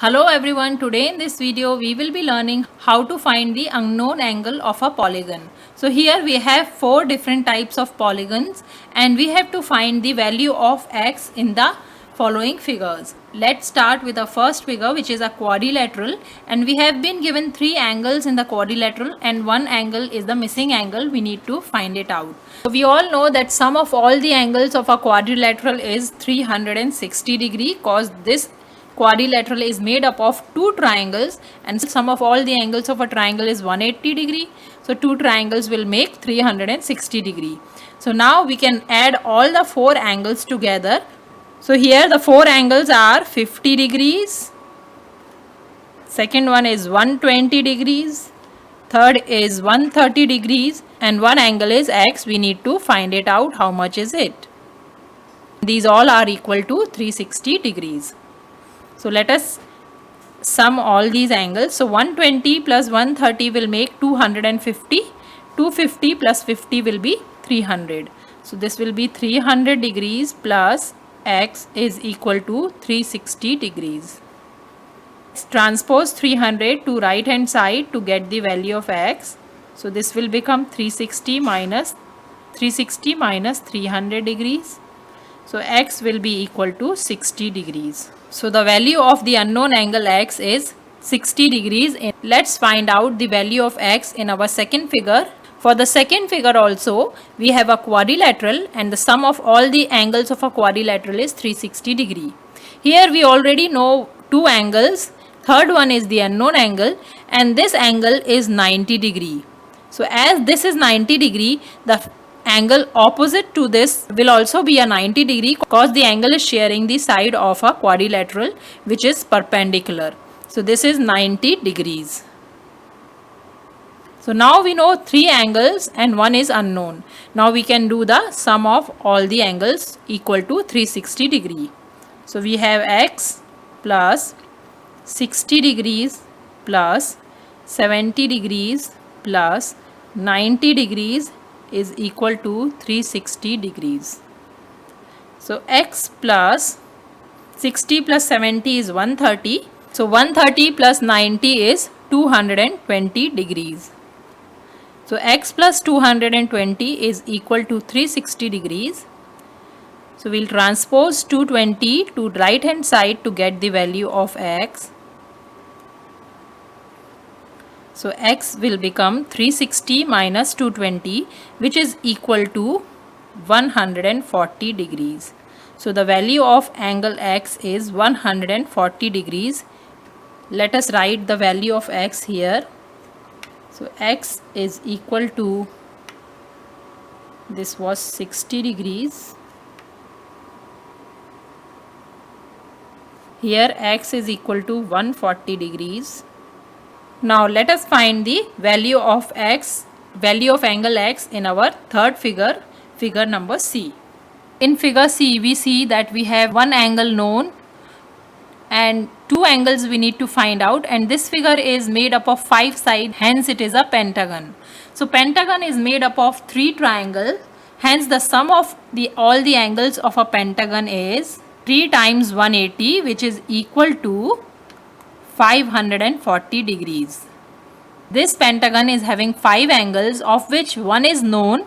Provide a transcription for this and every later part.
Hello everyone, today in this video we will be learning how to find the unknown angle of a polygon. So here we have four different types of polygons and we have to find the value of x in the following figures. Let's start with the first figure, which is a quadrilateral, and we have been given three angles in the quadrilateral and one angle is the missing angle. We need to find it out. So we all know that sum of all the angles of a quadrilateral is 360 degree, cause this quadrilateral is made up of two triangles and sum of all the angles of a triangle is 180 degree. So two triangles will make 360 degree. So now we can add all the four angles together. So here the four angles are 50 degrees, second one is 120 degrees, third is 130 degrees, and one angle is x. We need to find it out. How much is it? These all are equal to 360 degrees. So let us sum all these angles. So 120 plus 130 will make 250. 250 plus 50 will be 300. So this will be 300 degrees plus x is equal to 360 degrees. Transpose 300 to right hand side to get the value of x. So this will become 360 minus 300 degrees. So x will be equal to 60 degrees. So the value of the unknown angle x is 60 degrees. Let's find out the value of x in our second figure. For the second figure also, we have a quadrilateral and the sum of all the angles of a quadrilateral is 360 degree. Here we already know two angles. Third one is the unknown angle and this angle is 90 degree. So as this is 90 degree, the angle opposite to this will also be a 90 degree because the angle is sharing the side of a quadrilateral which is perpendicular. So this is 90 degrees. So now we know three angles and one is unknown. Now we can do the sum of all the angles equal to 360 degree. So we have x plus 60 degrees plus 70 degrees plus 90 degrees is equal to 360 degrees. So x plus 60 plus 70 is 130. So 130 plus 90 is 220 degrees. So x plus 220 is equal to 360 degrees. So we'll transpose 220 to right hand side to get the value of x. So x will become 360 minus 220, which is equal to 140 degrees. So the value of angle x is 140 degrees. Let us write the value of x here. So x is equal to, this was 60 degrees. Here x is equal to 140 degrees. Now let us find the value of x, value of angle x in our third figure, figure number C. In figure C, we see that we have one angle known and two angles we need to find out, and this figure is made up of five sides, hence it is a pentagon. So pentagon is made up of three triangles, hence the sum of all the angles of a pentagon is 3 times 180, which is equal to 540 degrees. This pentagon is having 5 angles, of which one is known,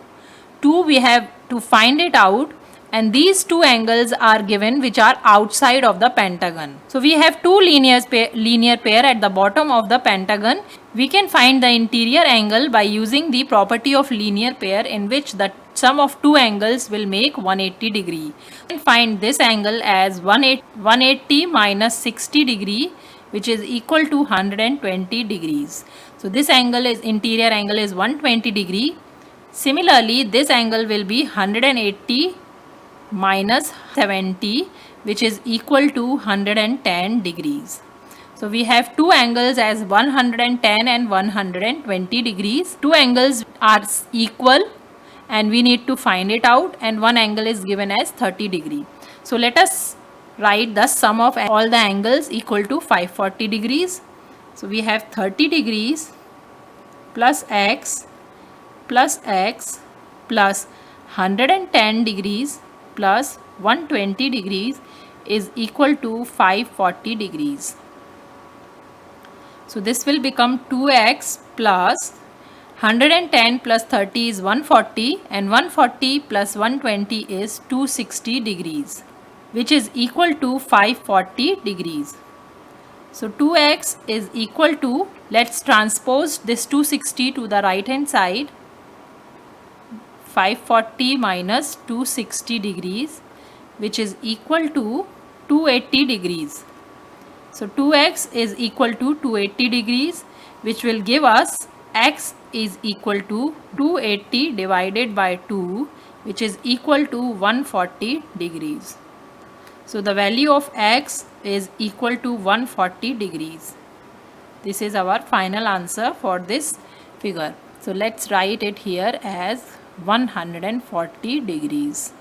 2 we have to find it out, and these two angles are given which are outside of the pentagon. So we have two linear pair at the bottom of the pentagon. We can find the interior angle by using the property of linear pair, in which the sum of two angles will make 180 degree. We can find this angle as 180 minus 60 degree, which is equal to 120 degrees. So this angle is, interior angle is 120 degree. Similarly, this angle will be 180 minus 70, which is equal to 110 degrees. So we have two angles as 110 and 120 degrees. Two angles are equal and we need to find it out, and one angle is given as 30 degree. So let us write the sum of all the angles equal to 540 degrees. So we have 30 degrees plus x plus 110 degrees plus 120 degrees is equal to 540 degrees. So this will become 2x plus 110 plus 30 is 140 and 140 plus 120 is 260 degrees, which is equal to 540 degrees. So 2x is equal to, let's transpose this 260 to the right hand side, 540 minus 260 degrees, which is equal to 280 degrees. So 2x is equal to 280 degrees, which will give us x is equal to 280 divided by 2, which is equal to 140 degrees. So the value of x is equal to 140 degrees. This is our final answer for this figure. So let's write it here as 140 degrees.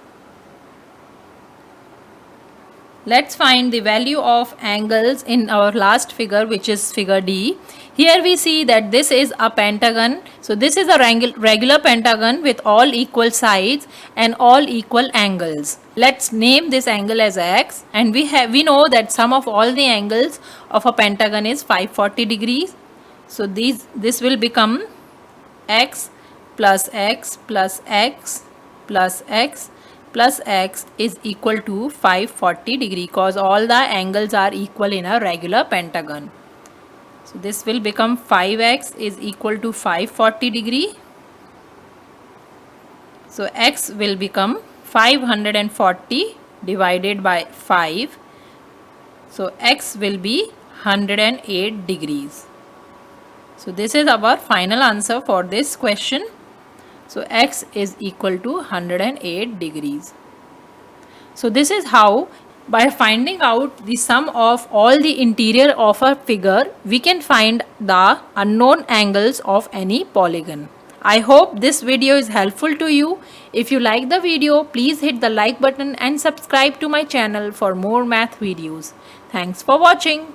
Let's find the value of angles in our last figure, which is figure D. Here we see that this is a pentagon. So this is a regular pentagon with all equal sides and all equal angles. Let's name this angle as x, and we know that sum of all the angles of a pentagon is 540 degrees. So this will become x plus x plus x plus x plus x is equal to 540 degree, because all the angles are equal in a regular pentagon. So this will become 5x is equal to 540 degree. So x will become 540 divided by 5. So x will be 108 degrees. So this is our final answer for this question. So x is equal to 108 degrees. So this is how, by finding out the sum of all the interior of a figure, we can find the unknown angles of any polygon. I hope this video is helpful to you. If you like the video, please hit the like button and subscribe to my channel for more math videos. Thanks for watching.